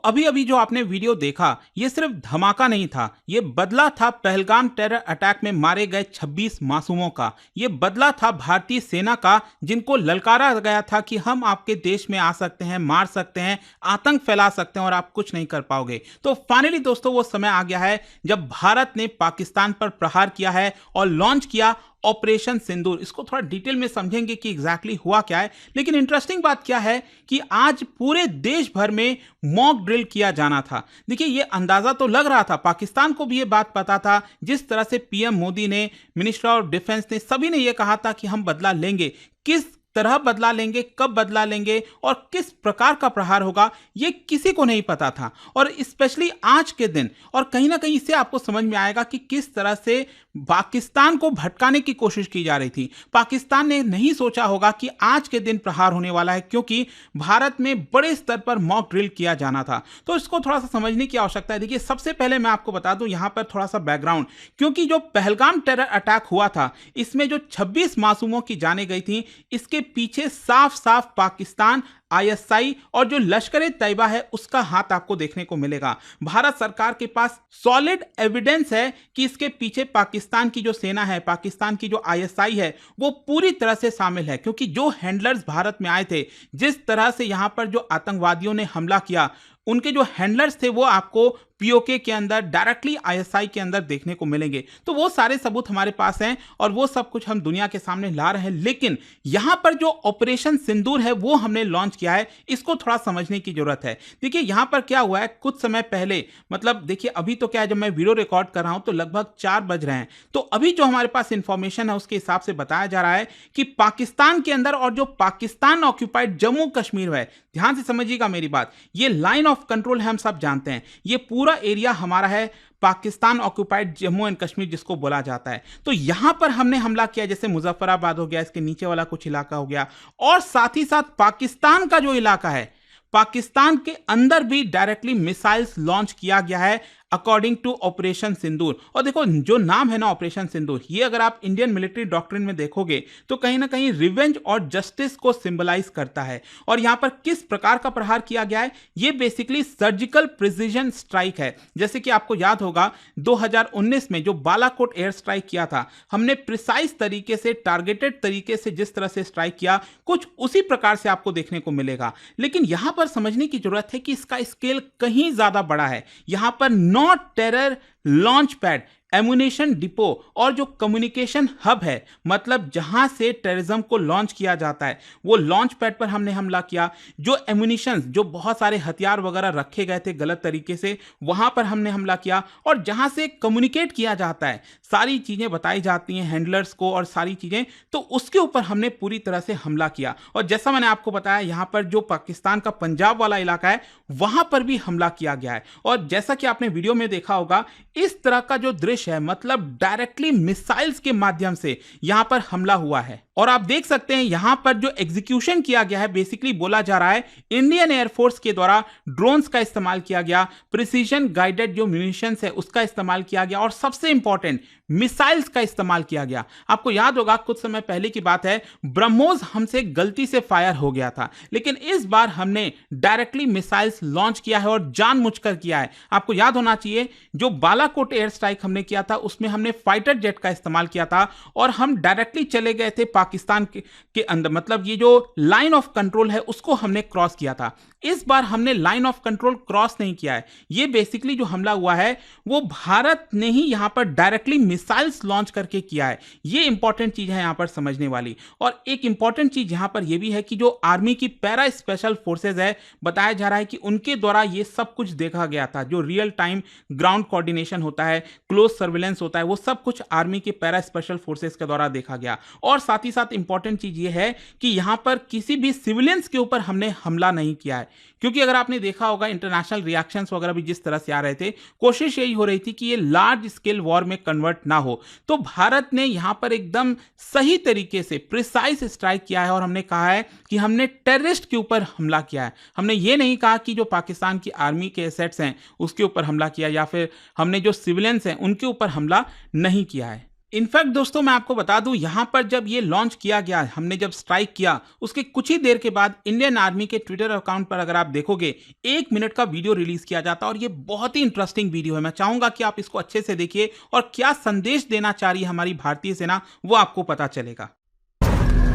अभी अभी जो आपने वीडियो देखा, ये सिर्फ धमाका नहीं था, ये बदला था पहलगाम टेरर अटैक में मारे गए 26 मासूमों का। ये बदला था भारतीय सेना का, जिनको ललकारा गया था कि हम आपके देश में आ सकते हैं, मार सकते हैं, आतंक फैला सकते हैं और आप कुछ नहीं कर पाओगे। तो फाइनली दोस्तों वो समय आ गया है जब भारत ने पाकिस्तान पर प्रहार किया है और लॉन्च किया ऑपरेशन सिंदूर। इसको थोड़ा डिटेल में समझेंगे कि एग्जैक्टली हुआ क्या है। लेकिन इंटरेस्टिंग बात क्या है कि आज पूरे देश भर में मॉक ड्रिल किया जाना था। देखिए, ये अंदाजा तो लग रहा था, पाकिस्तान को भी ये बात पता था, जिस तरह से पीएम मोदी ने, मिनिस्टर ऑफ डिफेंस ने, सभी ने ये कहा था कि हम बदला लेंगे। किस तरह बदला लेंगे, कब बदला लेंगे और किस प्रकार का प्रहार होगा, ये किसी को नहीं पता था। और स्पेशली आज के दिन, और कहीं ना कहीं इससे आपको समझ में आएगा कि किस तरह से पाकिस्तान को भटकाने की कोशिश की जा रही थी। पाकिस्तान ने नहीं सोचा होगा कि आज के दिन प्रहार होने वाला है, क्योंकि भारत में बड़े स्तर पर मॉक ड्रिल किया जाना था। तो इसको थोड़ा सा समझने की आवश्यकता है। देखिए, सबसे पहले मैं आपको बता दूं यहां पर थोड़ा सा बैकग्राउंड, क्योंकि जो पहलगाम टेरर अटैक हुआ था, इसमें जो 26 मासूमों की जानें गई थी, इसके पीछे साफ साफ पाकिस्तान, आईएसआई और जो लश्कर ए तैयबा है उसका हाथ आपको देखने को मिलेगा। भारत सरकार के पास सॉलिड एविडेंस है कि इसके पीछे पाकिस्तान की जो सेना है, पाकिस्तान की जो आईएसआई है, वो पूरी तरह से शामिल है। क्योंकि जो हैंडलर्स भारत में आए थे, जिस तरह से यहां पर जो आतंकवादियों ने हमला किया, उनके जो हैंडलर्स थे वो आपको पीओके के अंदर, डायरेक्टली आईएसआई के अंदर देखने को मिलेंगे। तो वो सारे सबूत हमारे पास हैं और वो सब कुछ हम दुनिया के सामने ला रहे हैं। लेकिन यहां पर जो ऑपरेशन सिंदूर है वो हमने लॉन्च किया है, इसको थोड़ा समझने की जरूरत है। देखिए, यहां पर क्या हुआ है, कुछ समय पहले, मतलब देखिए अभी तो क्या है, जब मैं वीडियो रिकॉर्ड कर रहा हूं तो लगभग 4 बज रहे हैं। तो अभी जो हमारे पास इंफॉर्मेशन है उसके हिसाब से बताया जा रहा है कि पाकिस्तान के अंदर, और जो पाकिस्तान ऑक्यूपाइड जम्मू कश्मीर है, ध्यान से समझिएगा मेरी बात, ये लाइन ऑफ कंट्रोल है, हम सब जानते हैं, ये पूरा एरिया हमारा है, पाकिस्तान ऑक्यूपाइड जम्मू एंड कश्मीर जिसको बोला जाता है। तो यहां पर हमने हमला किया, जैसे मुजफ्फराबाद हो गया, इसके नीचे वाला कुछ इलाका हो गया, और साथ ही साथ पाकिस्तान का जो इलाका है, पाकिस्तान के अंदर भी डायरेक्टली मिसाइल्स लॉन्च किया गया है अकॉर्डिंग टू ऑपरेशन सिंदूर। और देखो, जो नाम है ना ऑपरेशन सिंदूर, ये अगर आप इंडियन मिलिट्री डॉक्ट्रिन में देखोगे तो कहीं ना कहीं रिवेंज और जस्टिस को सिंबलाइज करता है। और यहां पर किस प्रकार का प्रहार किया गया है, ये बेसिकली सर्जिकल प्रिसीजन स्ट्राइक है। जैसे कि आपको याद होगा 2019 में जो बालाकोट एयर स्ट्राइक किया था, हमने प्रिसाइज तरीके से, टारगेटेड तरीके से जिस तरह से स्ट्राइक किया, कुछ उसी प्रकार से आपको देखने को मिलेगा। लेकिन यहां पर समझने की जरूरत है कि इसका स्केल कहीं ज्यादा बड़ा है। यहां पर not terror launch pad, ammunition depot और जो कम्युनिकेशन हब है, मतलब जहां से टेररिज्म को लॉन्च किया जाता है, वो लॉन्च पैड पर हमने हमला किया। जो एमुनिशन, जो बहुत सारे हथियार वगैरह रखे गए थे गलत तरीके से, वहां पर हमने हमला किया। और जहां से कम्युनिकेट किया जाता है, सारी चीजें बताई जाती हैं हैंडलर्स को और सारी चीजें, तो उसके ऊपर हमने पूरी तरह से हमला किया। और जैसा मैंने आपको बताया, यहां पर जो पाकिस्तान का पंजाब वाला इलाका है, वहां पर भी हमला किया गया है। और जैसा कि आपने वीडियो में देखा होगा, इस तरह का जो दृश्य है, मतलब डायरेक्टली मिसाइल्स के माध्यम से यहां पर हमला हुआ है। और आप देख सकते हैं यहां पर जो एग्जीक्यूशन किया गया है, बेसिकली बोला जा रहा है इंडियन एयरफोर्स के द्वारा ड्रोन्स का इस्तेमाल किया गया, प्रिसीजन गाइडेड जो म्यूनिशंस है उसका इस्तेमाल किया गया, और सबसे इंपॉर्टेंट मिसाइल्स का इस्तेमाल किया गया। आपको याद होगा कुछ समय पहले की बात है, ब्रह्मोस हमसे गलती से फायर हो गया था, लेकिन इस बार हमने डायरेक्टली मिसाइल्स लॉन्च किया है और जानबूझकर किया है। आपको याद होना चाहिए, जो बालाकोट एयर स्ट्राइक हमने किया था उसमें हमने फाइटर जेट का इस्तेमाल किया था और हम डायरेक्टली चले गए थे पाकिस्तान के अंदर, मतलब ये जो लाइन ऑफ कंट्रोल है उसको हमने क्रॉस किया था। इस बार हमने लाइन ऑफ कंट्रोल क्रॉस नहीं किया है। ये बेसिकली जो हमला हुआ है वो भारत ने ही यहां पर डायरेक्टली मिसाइल्स लॉन्च करके किया है। ये इंपॉर्टेंट चीज है यहां पर समझने वाली। और एक इंपॉर्टेंट चीज यहां पर यह भी है कि जो आर्मी की पैरा स्पेशल फोर्सेज है, बताया जा रहा है कि उनके द्वारा ये सब कुछ देखा गया था। जो रियल टाइम ग्राउंड कोऑर्डिनेशन होता है, क्लोज सर्विलेंस होता है, वो सब कुछ आर्मी के पैरा स्पेशल फोर्सेज के द्वारा देखा गया। और साथ ही साथ इंपॉर्टेंट चीज ये है कि यहां पर किसी भी सिविलियंस के ऊपर हमने हमला नहीं किया है, क्योंकि अगर आपने देखा होगा इंटरनेशनल रिएक्शंस वगैरह भी जिस तरह से आ रहे थे, कोशिश यही हो रही थी कि ये लार्ज स्केल वॉर में कन्वर्ट ना हो। तो भारत ने यहां पर एकदम सही तरीके से प्रिसाइज स्ट्राइक किया है और हमने कहा है कि हमने टेररिस्ट के ऊपर हमला किया है। हमने ये नहीं कहा कि जो पाकिस्तान की आर्मी के एसेट्स हैं उसके ऊपर हमला किया, या फिर हमने जो सिविलियंस हैं उनके ऊपर हमला नहीं किया है। इनफैक्ट दोस्तों मैं आपको बता दूं, यहां पर जब ये लॉन्च किया गया, हमने जब स्ट्राइक किया, उसके कुछ ही देर के बाद इंडियन आर्मी के ट्विटर अकाउंट पर अगर आप देखोगे 1 मिनट का वीडियो रिलीज किया जाता है और ये बहुत ही इंटरेस्टिंग वीडियो है। मैं चाहूंगा कि आप इसको अच्छे से देखिए और क्या संदेश देना चाह रही है हमारी भारतीय सेना वो आपको पता चलेगा।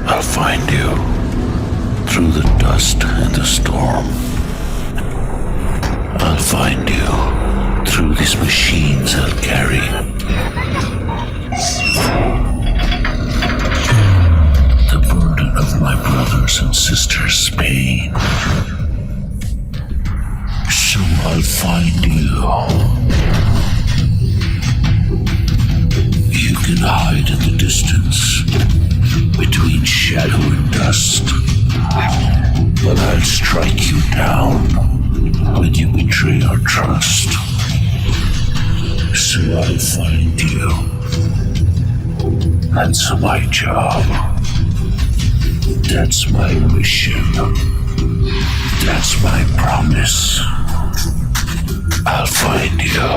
I'll find you through the dust and the storm. I'll find you through these machines I'll carry. The burden of my brothers and sisters' pain. So I'll find you. You can hide in the distance between shadow and dust, but I'll strike you down when you betray our trust. So I'll find you. That's my job. That's my mission. That's my promise. I'll find you.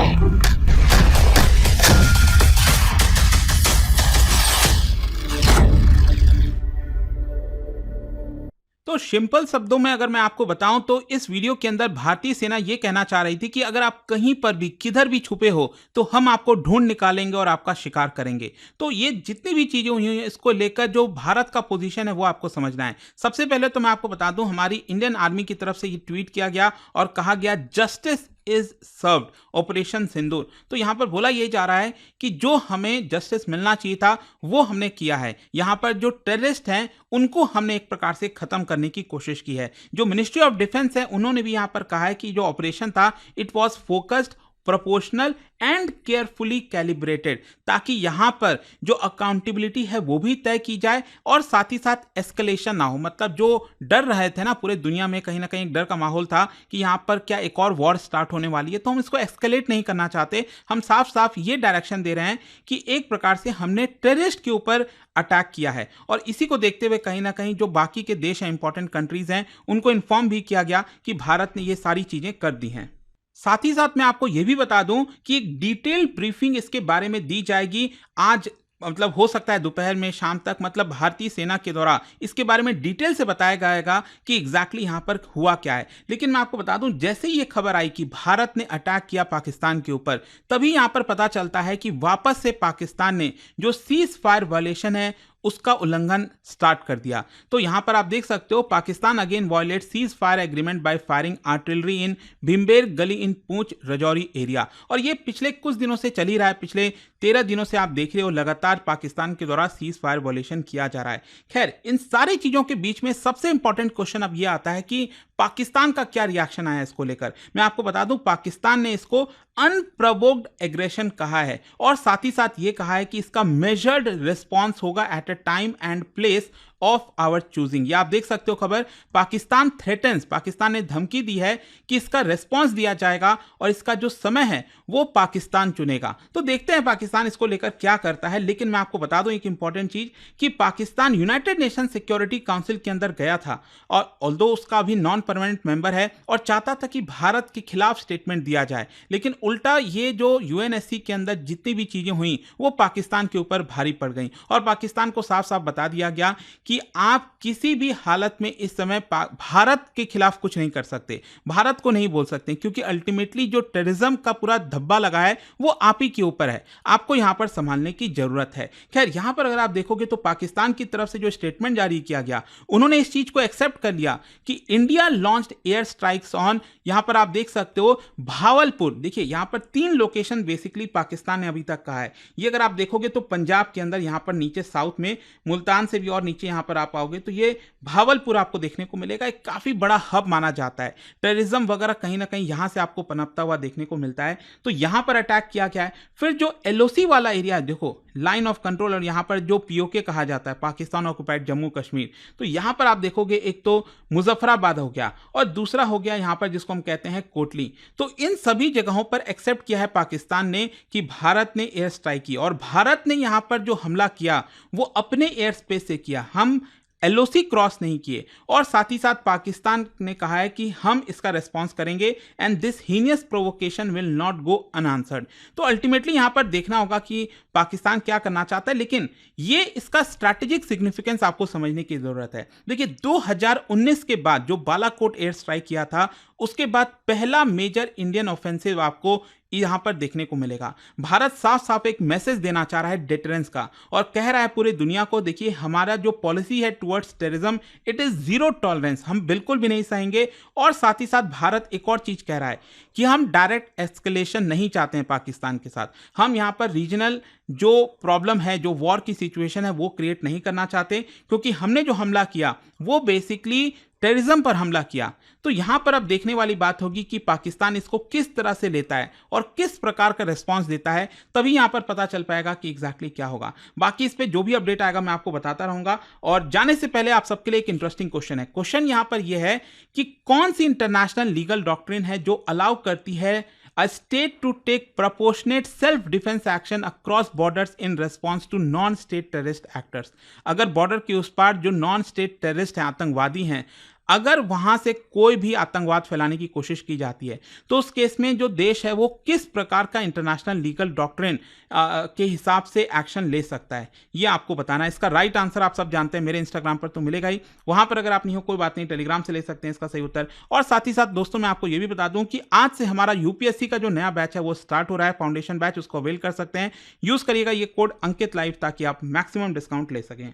तो simple शब्दों में अगर मैं आपको बताऊं तो इस video के अंदर भारतीय सेना ये कहना चाह रही थी कि अगर आप कहीं पर भी किधर भी छुपे हो तो हम आपको ढूंढ निकालेंगे और आपका शिकार करेंगे। तो ये जितनी भी चीजें हुई हैं इसको लेकर जो भारत का पोजीशन है वो आपको समझना है। सबसे पहले तो मैं आपको बता दूं, हमारी इंडियन आर्मी की तरफ से ये ट्वीट किया गया और कहा गया जस्टिस इज सर्व्ड ऑपरेशन सिंदूर। तो यहां पर बोला यह जा रहा है कि जो हमें जस्टिस मिलना चाहिए था वो हमने किया है। यहां पर जो टेररिस्ट हैं उनको हमने एक प्रकार से खत्म करने की कोशिश की है। जो मिनिस्ट्री ऑफ डिफेंस है उन्होंने भी यहां पर कहा है कि जो ऑपरेशन था it was focused, proportional and carefully calibrated, ताकि यहां पर जो अकाउंटेबिलिटी है वो भी तय की जाए और साथ ही साथ एस्केलेशन ना हो। मतलब जो डर रहे थे ना पूरे दुनिया में, कहीं ना कहीं एक डर का माहौल था कि यहां पर क्या एक और वॉर स्टार्ट होने वाली है, तो हम इसको एस्केलेट नहीं करना चाहते। हम साफ साफ ये डायरेक्शन दे रहे हैं कि एक प्रकार से हमने टेररिस्ट के ऊपर अटैक किया है और इसी को देखते हुए कहीं ना कहीं जो बाकी के देश हैं, इंपॉर्टेंट कंट्रीज हैं, उनको इन्फॉर्म भी किया गया कि भारत ने ये सारी चीजें कर दी हैं। साथ ही साथ मैं आपको यह भी बता दूं कि एक डिटेल ब्रीफिंग इसके बारे में दी जाएगी आज, मतलब हो सकता है दोपहर में, शाम तक, मतलब भारतीय सेना के द्वारा इसके बारे में डिटेल से बताया जाएगा कि एग्जैक्टली यहां पर हुआ क्या है। लेकिन मैं आपको बता दूं, जैसे ही ये खबर आई कि भारत ने अटैक किया पाकिस्तान के ऊपर, तभी यहां पर पता चलता है कि वापस से पाकिस्तान ने जो सीज फायर वायलेशन है उसका उल्लंघन स्टार्ट कर दिया। तो यहां पर आप देख सकते हो, Pakistan again violate ceasefire agreement by firing artillery in Bhimber Gali in Poonch Rajouri area. और ये पिछले कुछ दिनों से चल ही रहा है, पिछले 13 दिनों से आप देख रहे हो लगातार पाकिस्तान के द्वारा सीज फायर वायलेशन किया जा रहा है। खैर, इन सारी चीजों के बीच में सबसे इंपॉर्टेंट क्वेश्चन अब यह आता है कि पाकिस्तान का क्या रिएक्शन आया इसको लेकर। मैं आपको बता दूं, पाकिस्तान ने इसको अनप्रोवोक्ड एग्रेशन कहा है और साथ ही साथ ये कहा है कि इसका मेजर्ड रिस्पॉन्स होगा at a time and place of our choosing. ये आप देख सकते हो खबर, पाकिस्तान थ्रेटन्स, पाकिस्तान ने धमकी दी है कि इसका रिस्पॉन्स दिया जाएगा और इसका जो समय है वो पाकिस्तान चुनेगा। तो देखते हैं पाकिस्तान इसको लेकर क्या करता है। लेकिन मैं आपको बता दूं एक इंपॉर्टेंट चीज कि Pakistan United nation security council के अंदर गया था और ऑल्दो उसका अभी नॉन परमानेंट मेंबर है और चाहता था कि भारत के खिलाफ स्टेटमेंट दिया जाए, लेकिन उल्टा ये जो यूएनएससी के अंदर जितनी भी चीजें हुई वो पाकिस्तान के ऊपर भारी पड़ गई और पाकिस्तान को साफ साफ बता दिया गया कि आप किसी भी हालत में इस समय भारत के खिलाफ कुछ नहीं कर सकते, भारत को नहीं बोल सकते, क्योंकि अल्टीमेटली जो टेररिज्म का पूरा धब्बा लगा है वो आप ही के ऊपर है, आपको यहां पर संभालने की जरूरत है। खैर, यहां पर अगर आप देखोगे तो पाकिस्तान की तरफ से जो स्टेटमेंट जारी किया गया, उन्होंने इस चीज को एक्सेप्ट कर लिया कि India launched air strikes on, यहां पर आप देख सकते हो भावलपुर। देखिए यहां पर 3 लोकेशन बेसिकली पाकिस्तान ने अभी तक कहा है। ये अगर आप देखोगे तो पंजाब के अंदर, यहां पर नीचे साउथ में मुल्तान से भी और नीचे यहां पर आप आओगे तो ये भावलपुर आपको देखने को मिलेगा। एक काफी बड़ा हब माना जाता है, टेररिज्म वगैरह कहीं ना कहीं यहां से आपको पनपता हुआ देखने को मिलता है। तो यहां पर अटैक किया गया है। फिर जो एलओसी वाला एरिया है, देखो लाइन ऑफ कंट्रोल, और यहां पर जो पीओके कहा जाता है, पाकिस्तान ऑक्युपाइड जम्मू कश्मीर, तो यहां पर आप देखोगे एक तो मुजफ्फराबाद हो गया और दूसरा हो गया यहां पर जिसको हम कहते हैं कोटली। तो इन सभी जगहों पर एक्सेप्ट किया है पाकिस्तान ने कि भारत ने एयर स्ट्राइक की और भारत ने यहां पर जो हमला किया वो अपने एयर स्पेस से किया। हम एलओसी क्रॉस नहीं किए, और साथ ही साथ पाकिस्तान ने कहा है कि हम इसका रेस्पॉन्स करेंगे and this heinous provocation will not go unanswered. तो अल्टीमेटली यहां पर देखना होगा कि पाकिस्तान क्या करना चाहता है, लेकिन ये इसका स्ट्रैटेजिक सिग्निफिकेंस आपको समझने की जरूरत है। देखिए 2019 के बाद जो बालाकोट एयर स्ट्राइक किया था, उसके बाद पहला मेजर इंडियन ऑफेंसिव आपको यहां पर देखने को मिलेगा। भारत साफ साफ एक मैसेज देना चाह रहा है डिटरेंस का, और कह रहा है पूरी दुनिया को, देखिए हमारा जो पॉलिसी है towards terrorism, it is zero tolerance, हम बिल्कुल भी नहीं सहेंगे। और साथ ही साथ भारत एक और चीज कह रहा है कि हम डायरेक्ट एस्केलेशन नहीं चाहते हैं पाकिस्तान के साथ, हम यहां पर रीजनल जो प्रॉब्लम है, जो वॉर की सिचुएशन है, वो क्रिएट नहीं करना चाहते, क्योंकि हमने जो हमला किया वो बेसिकली टेररिज्म पर हमला किया। तो यहां पर अब देखने वाली बात होगी कि पाकिस्तान इसको किस तरह से लेता है और किस प्रकार का रिस्पांस देता है, तभी यहां पर पता चल पाएगा कि एग्जैक्टली क्या होगा। बाकी इस पे जो भी अपडेट आएगा मैं आपको बताता रहूंगा। और जाने से पहले आप सबके लिए एक इंटरेस्टिंग क्वेश्चन है। क्वेश्चन यहां पर यह है कि कौन सी इंटरनेशनल लीगल डॉक्ट्रिन है जो अलाउ करती है a state to take proportionate self-defense action across borders in response to non-state terrorist actors। अगर बॉर्डर के उस पार जो नॉन स्टेट टेररिस्ट हैं, आतंकवादी हैं, अगर वहां से कोई भी आतंकवाद फैलाने की कोशिश की जाती है, तो उस केस में जो देश है वो किस प्रकार का इंटरनेशनल लीगल डॉक्ट्रिन के हिसाब से एक्शन ले सकता है, ये आपको बताना है। इसका राइट आंसर आप सब जानते हैं, मेरे इंस्टाग्राम पर तो मिलेगा ही, वहां पर अगर आप नहीं हो कोई बात नहीं, टेलीग्राम से ले सकते हैं इसका सही उत्तर। और साथ ही साथ दोस्तों मैं आपको ये भी बता दूं कि आज से हमारा यूपीएससी का जो नया बैच है वो स्टार्ट हो रहा है, फाउंडेशन बैच, उसको अवेल कर सकते हैं। यूज करिएगा ये कोड अंकित लाइव ताकि आप मैक्सिमम डिस्काउंट ले सकें।